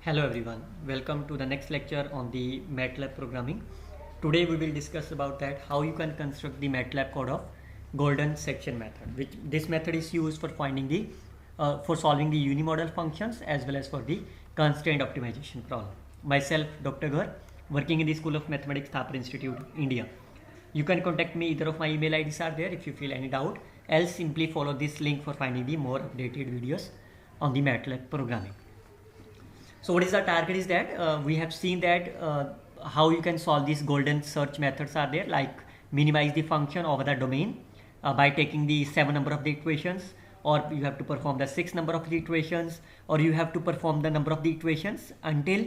Hello everyone, welcome to the next lecture on the MATLAB programming. Today we will discuss about that how you can construct the MATLAB code of golden section method. Which this method is used for finding the for solving the unimodal functions as well as for the constraint optimization problem. Myself, Dr. Ghar, working in the School of Mathematics, Thapar Institute, India. You can contact me, either of my email IDs are there if you feel any doubt. Else simply follow this link for finding the more updated videos on the MATLAB programming. So what is the target is that we have seen that how you can solve these golden search methods are there, like minimize the function over the domain by taking the 7 number of the equations, or you have to perform the 6 number of the equations, or you have to perform the number of the equations until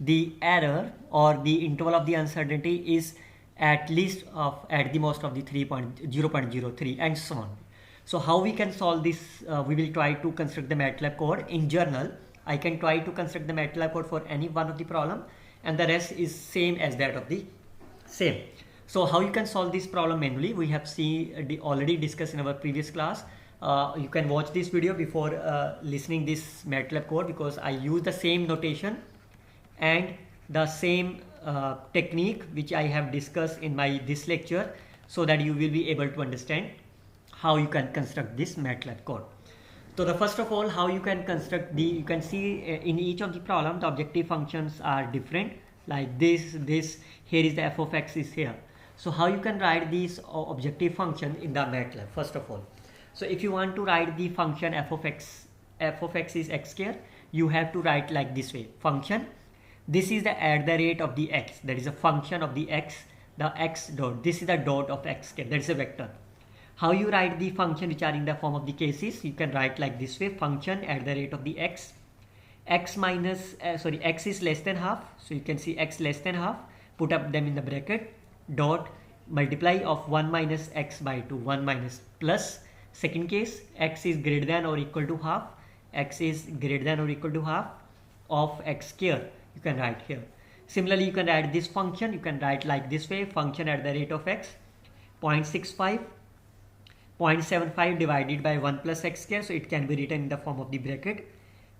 the error or the interval of the uncertainty is at least at the most of the 0.03 and so on. So how we can solve this, we will try to construct the MATLAB code. In general, I can try to construct the MATLAB code for any one of the problem, and the rest is same as that of the same. So how you can solve this problem manually, we have already discussed in our previous class. You can watch this video before listening this MATLAB code, because I use the same notation and the same technique which I have discussed in this lecture, so that you will be able to understand how you can construct this MATLAB code. So the first of all, how you can construct you can see in each of the problem the objective functions are different, like this here is the f of x is here. So how you can write these objective function in the MATLAB first of all. So if you want to write the function f of x is x square, you have to write like this way: function, this is the at the rate of the x, that is a function of the x, the x dot, this is the dot of x square, that is a vector. How you write the function which are in the form of the cases, you can write like this way: function at the rate of the x, x is less than half, so you can see x less than half, put up them in the bracket, dot, multiply of 1 minus x by 2, 1 minus plus, second case, x is greater than or equal to half, x is greater than or equal to half of x square, you can write here. Similarly, you can write this function, you can write like this way: function at the rate of x, 0.75 divided by 1 plus x square, so it can be written in the form of the bracket,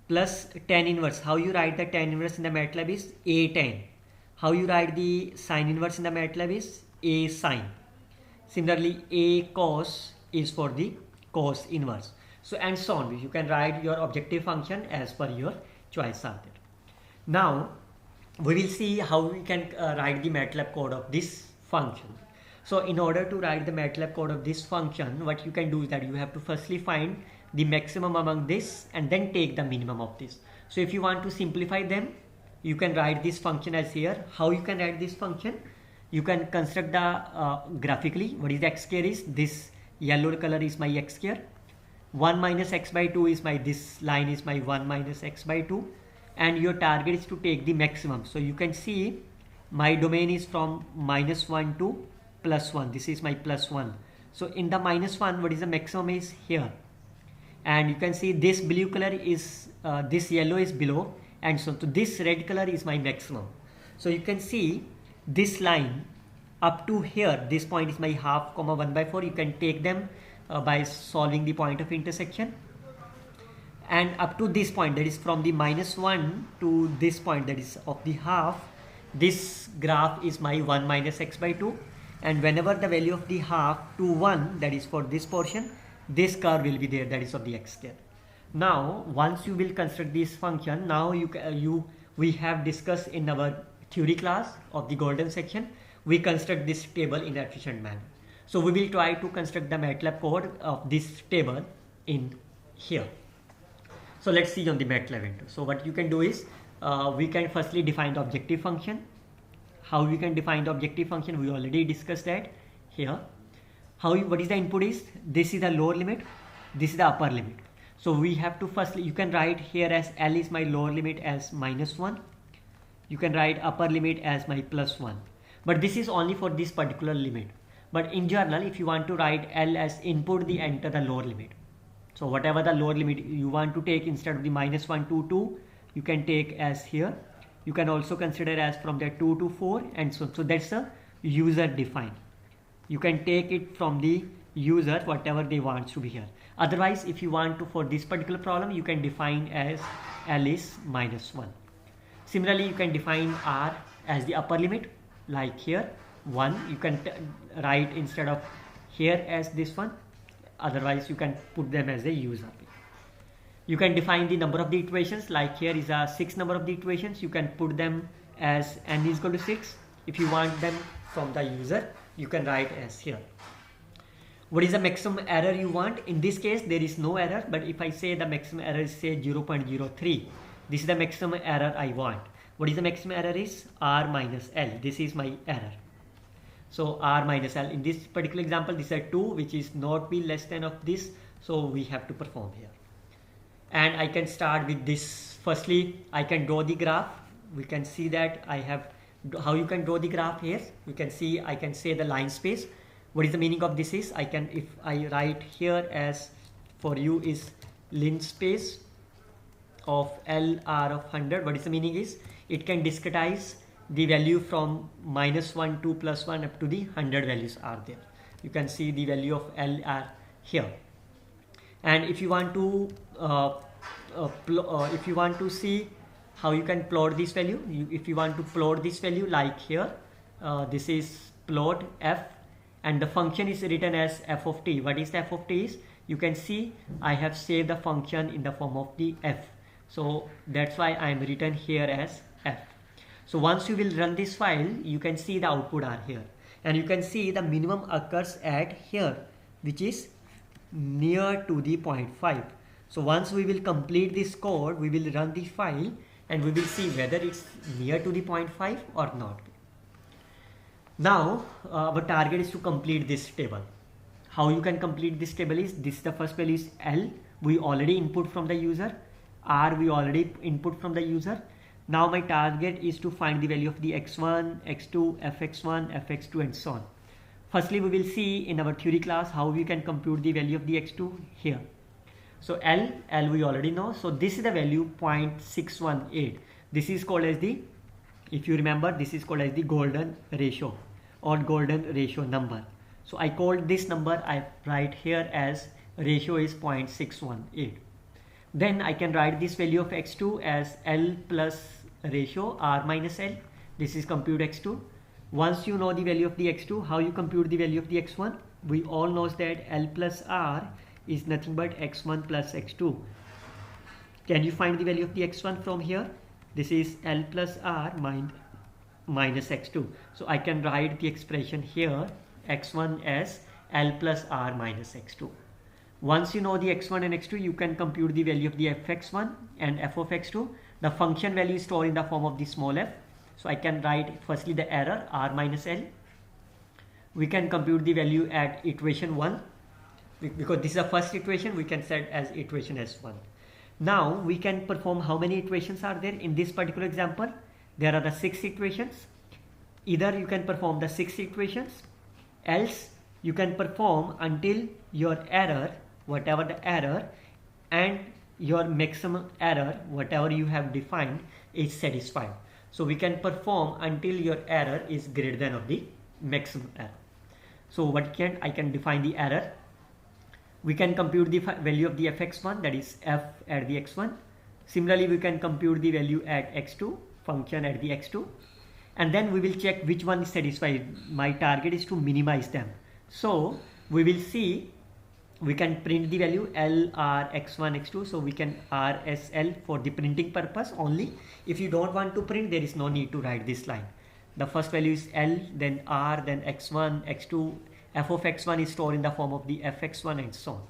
plus tan inverse. How you write the tan inverse in the MATLAB is a tan. How you write the sine inverse in the MATLAB is a sine. Similarly, a cos is for the cos inverse. So and so on. You can write your objective function as per your choice are there. Now we will see how we can write the MATLAB code of this function. So in order to write the MATLAB code of this function, what you can do is that you have to firstly find the maximum among this and then take the minimum of this. So if you want to simplify them, you can write this function as here. How you can write this function? You can construct the graphically. What is the x square is? This yellow color is my x square. 1 minus x by 2 is this line is my 1 minus x by 2. And your target is to take the maximum. So you can see my domain is from -1 to +1. This is my +1. So in the -1, what is the maximum is here. And you can see this blue color is, this yellow is below, and so this red color is my maximum. So you can see this line up to here, this point is my half comma 1/4. You can take them by solving the point of intersection. And up to this point, that is from the -1 to this point, that is of the half, this graph is my 1 minus x by 2. And whenever the value of the half to 1, that is for this portion, this curve will be there, that is of the x square. Now once you will construct this function, now we have discussed in our theory class of the golden section, we construct this table in an efficient manner. So we will try to construct the MATLAB code of this table in here. So let's see on the MATLAB window. So what you can do is, we can firstly define the objective function. How we can define the objective function, we already discussed that here. What is the input is? This is the lower limit, this is the upper limit. So we have to firstly, you can write here as L is my lower limit as -1. You can write upper limit as my +1. But this is only for this particular limit. But in general, if you want to write L as input, enter the lower limit. So whatever the lower limit you want to take, instead of the -1 to 2, you can take as here. You can also consider as from the 2 to 4, and so that's a user defined. You can take it from the user whatever they want to be here. Otherwise, if you want to, for this particular problem, you can define as L is -1. Similarly, you can define r as the upper limit, like here 1. You can write instead of here as this one, otherwise you can put them as a user. You can define the number of the iterations, like here is a 6 number of the iterations. You can put them as n is equal to 6. If you want them from the user, you can write as here. What is the maximum error you want? In this case, there is no error, but if I say the maximum error is say 0.03, this is the maximum error I want. What is the maximum error is? R minus L. This is my error. So R minus L. In this particular example, this is a 2, which is not be less than of this. So we have to perform here. And I can start with this. Firstly, I can draw the graph. We can see that I have, how you can draw the graph here. You can see, I can say the line space. What is the meaning of this is, I can, if I write here as for you is linspace of LR of 100, what is the meaning is, it can discretize the value from -1, 2, +1 up to the 100 values are there. You can see the value of LR here. And if you want to see how you can plot this value, if you want to plot this value, like here, this is plot f, and the function is written as f of t. What is the f of t is? You can see I have saved the function in the form of the f. So that's why I am written here as f. So once you will run this file, you can see the output are here. And you can see the minimum occurs at here, which is near to the 0.5. So once we will complete this code, we will run the file and we will see whether it's near to the 0.5 or not. Now our target is to complete this table. How you can complete this table is, this the first value is L, we already input from the user, R we already input from the user. Now my target is to find the value of the x1, x2, fx1, fx2 and so on. Firstly, we will see in our theory class how we can compute the value of the x2 here. So L we already know. So this is the value 0.618. This is called as the, if you remember, this is called as the golden ratio or golden ratio number. So I called this number, I write here as ratio is 0.618. Then I can write this value of x2 as L plus ratio R minus L. This is compute x2. Once you know the value of the x2, how you compute the value of the x1? We all know that L plus R is nothing but x1 plus x2. Can you find the value of the x1 from here? This is L plus R minus x2. So I can write the expression here x1 as L plus R minus x2. Once you know the x1 and x2, you can compute the value of the fx1 and f of x2. The function value is stored in the form of the small f. So I can write firstly the error R minus L. We can compute the value at iteration 1. Because this is the first iteration, we can set as iteration as 1. Now we can perform how many iterations are there in this particular example? There are the 6 iterations. Either you can perform the 6 iterations, else you can perform until your error, whatever the error, and your maximum error, whatever you have defined, is satisfied. So we can perform until your error is greater than of the maximum error. So what I can define the error. We can compute the value of the fx1, that is f at the x1. Similarly, we can compute the value at x2, function at the x2. And then we will check which one is satisfied. My target is to minimize them. So we will see, we can print the value L, R, x1, x2. So we can RSL for the printing purpose only. If you don't want to print, there is no need to write this line. The first value is L, then R, then x1, x2. F of x1 is stored in the form of the fx1 and so on.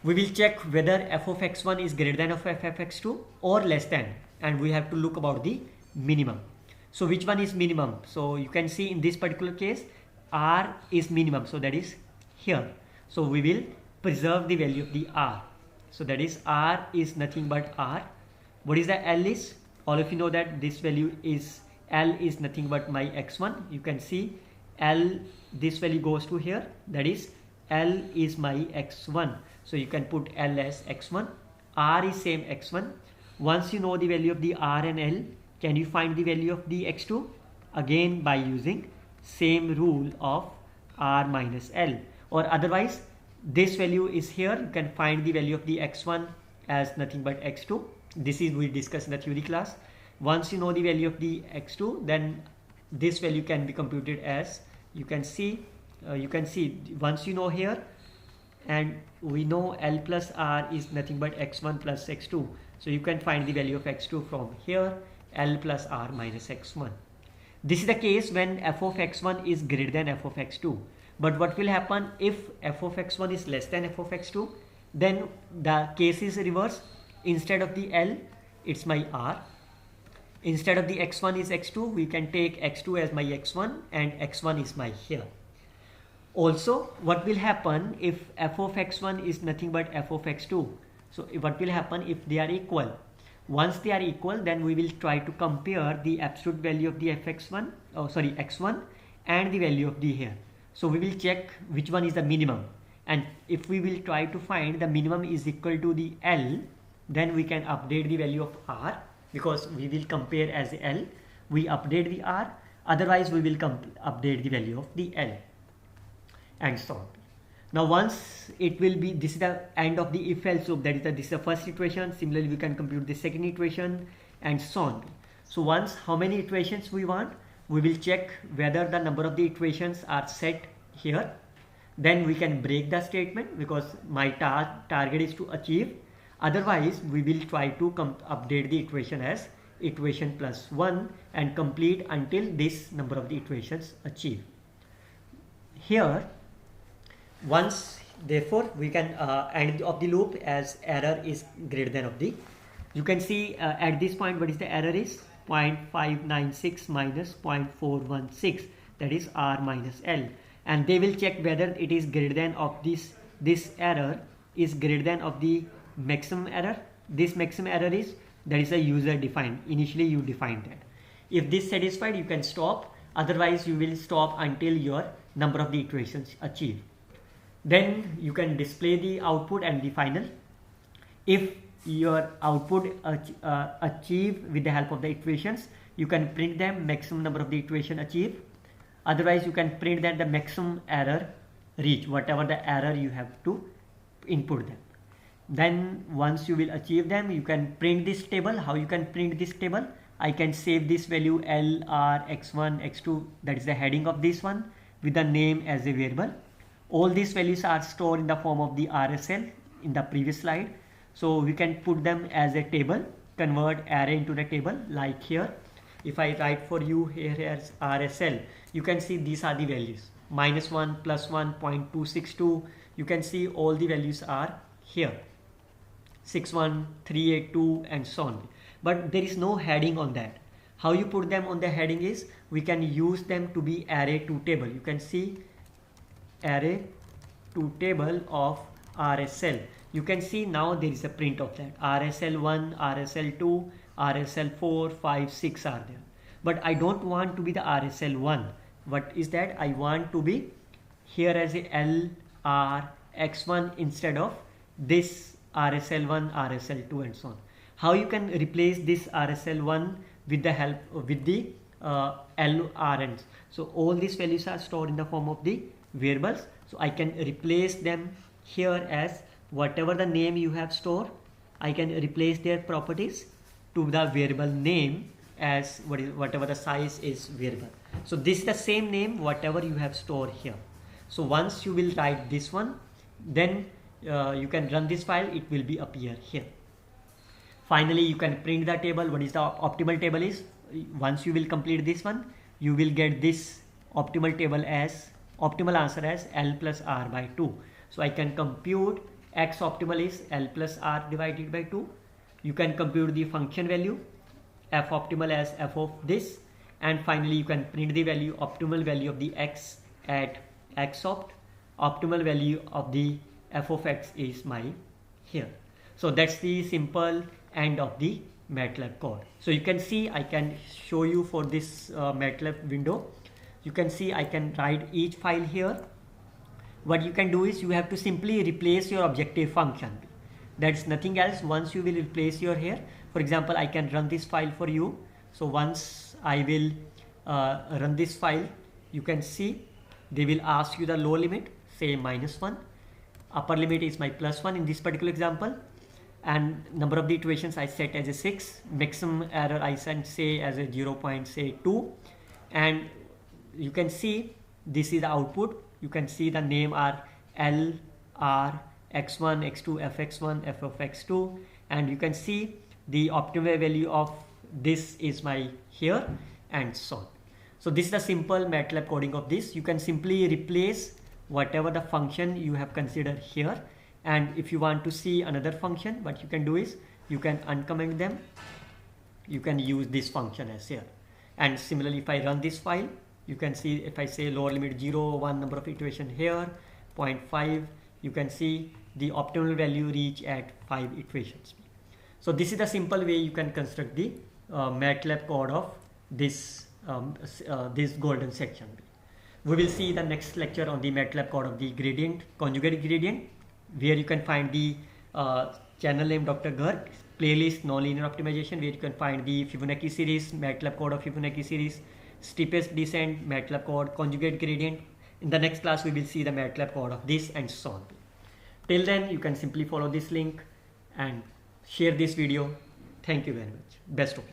We will check whether f of x1 is greater than of f of x2 or less than, and we have to look about the minimum. So which one is minimum? So you can see in this particular case R is minimum, so that is here. So we will preserve the value of the R. So that is R is nothing but R. What is the L is? All of you know that this value is L is nothing but my x1. You can see L, this value goes to here, that is L is my x1. So you can put L as x1, R is same x1. Once you know the value of the R and L, can you find the value of the x2? Again by using same rule of R minus L, or otherwise this value is here, you can find the value of the x1 as nothing but x2. This is we discussed in the theory class. Once you know the value of the x2, then this value can be computed as, you can see once you know here, and we know L plus R is nothing but x1 plus x2, so you can find the value of x2 from here, L plus R minus x1. This is the case when f of x1 is greater than f of x2. But what will happen if f of x1 is less than f of x2? Then the case is reversed. Instead of the L, it's my R. Instead of the x1 is x2, we can take x2 as my x1 and x1 is my here. Also, what will happen if f of x1 is nothing but f of x2? So what will happen if they are equal? Once they are equal, then we will try to compare the absolute value of the x1 and the value of the here. So we will check which one is the minimum, and if we will try to find the minimum is equal to the L, then we can update the value of R, because we will compare as L. We update the R, otherwise we will update the value of the L, and so on. Now once it will be, this is the end of the if else loop, that is this is the first iteration. Similarly we can compute the second iteration and so on. So once how many iterations we want, we will check whether the number of the iterations are set here. Then we can break the statement, because my target is to achieve. Otherwise we will try to update the iteration as iteration plus 1 and complete until this number of the iterations achieve. Here once, therefore we can end of the loop as error is greater than of the, you can see at this point what is the error is 0.596 minus 0.416, that is R minus L, and they will check whether it is greater than of this error is greater than of the maximum error. This maximum error is, that is a user defined, initially you defined that. If this satisfied, you can stop, otherwise you will stop until your number of the iterations achieved. Then you can display the output and the final. If your output achieve with the help of the iterations, you can print them maximum number of the iteration achieved. Otherwise you can print that the maximum error reach, whatever the error you have to input them. Then once you will achieve them, you can print this table. How you can print this table? I can save this value L, R, x1, x2, that is the heading of this one, with the name as a variable. All these values are stored in the form of the RSL in the previous slide. So we can put them as a table, convert array into the table, like here. If I write for you here as RSL, you can see these are the values, -1, +1, 0.262. You can see all the values are here, 61, 382 and so on. But there is no heading on that. How you put them on the heading is, we can use them to be array to table. You can see array to table of RSL. You can see now there is a print of that. RSL1, RSL2, RSL4, 5, 6 are there. But I don't want to be the RSL1. What is that? I want to be here as a L, R, X1 instead of this RSL1, RSL2 and so on. How you can replace this RSL1 with the help with the LRNs. So all these values are stored in the form of the variables. So I can replace them here as whatever the name you have stored, I can replace their properties to the variable name as whatever the size is variable. So this is the same name whatever you have stored here. So once you will write this one, then you can run this file, it will be appear here. Finally you can print the table. What is the optimal table is, once you will complete this one, you will get this optimal table as optimal answer as L plus R by 2. So I can compute x optimal is L plus R divided by 2. You can compute the function value f optimal as f of this, and finally you can print the value, optimal value of the x at x opt. Optimal value of the f of x is my here. So that's the simple end of the MATLAB code. So you can see, I can show you for this MATLAB window. You can see I can write each file here. What you can do is, you have to simply replace your objective function. That's nothing else. Once you will replace your here, for example, I can run this file for you. So once I will run this file, you can see they will ask you the low limit, say -1. Upper limit is my +1 in this particular example. and number of the iterations I set as a 6, maximum error I say as a 0.2, and you can see this is the output. You can see the name are L, R, X1, X2, Fx1, F of X2, and you can see the optimal value of this is my here, and so on. So this is the simple MATLAB coding of this. You can simply replace whatever the function you have considered here, and if you want to see another function, what you can do is you can uncomment them. You can use this function as here, and similarly if I run this file, you can see if I say lower limit 0, 1 number of iteration here, 0.5, you can see the optimal value reach at 5 iterations. So this is the simple way you can construct the MATLAB code of this this golden section. We will see the next lecture on the MATLAB code of the gradient, conjugate gradient, where you can find the channel name Dr. Garg, playlist nonlinear optimization, where you can find the Fibonacci series, MATLAB code of Fibonacci series, steepest descent, MATLAB code, conjugate gradient. In the next class we will see the MATLAB code of this and so on. Till then you can simply follow this link and share this video. Thank you very much. Best of luck.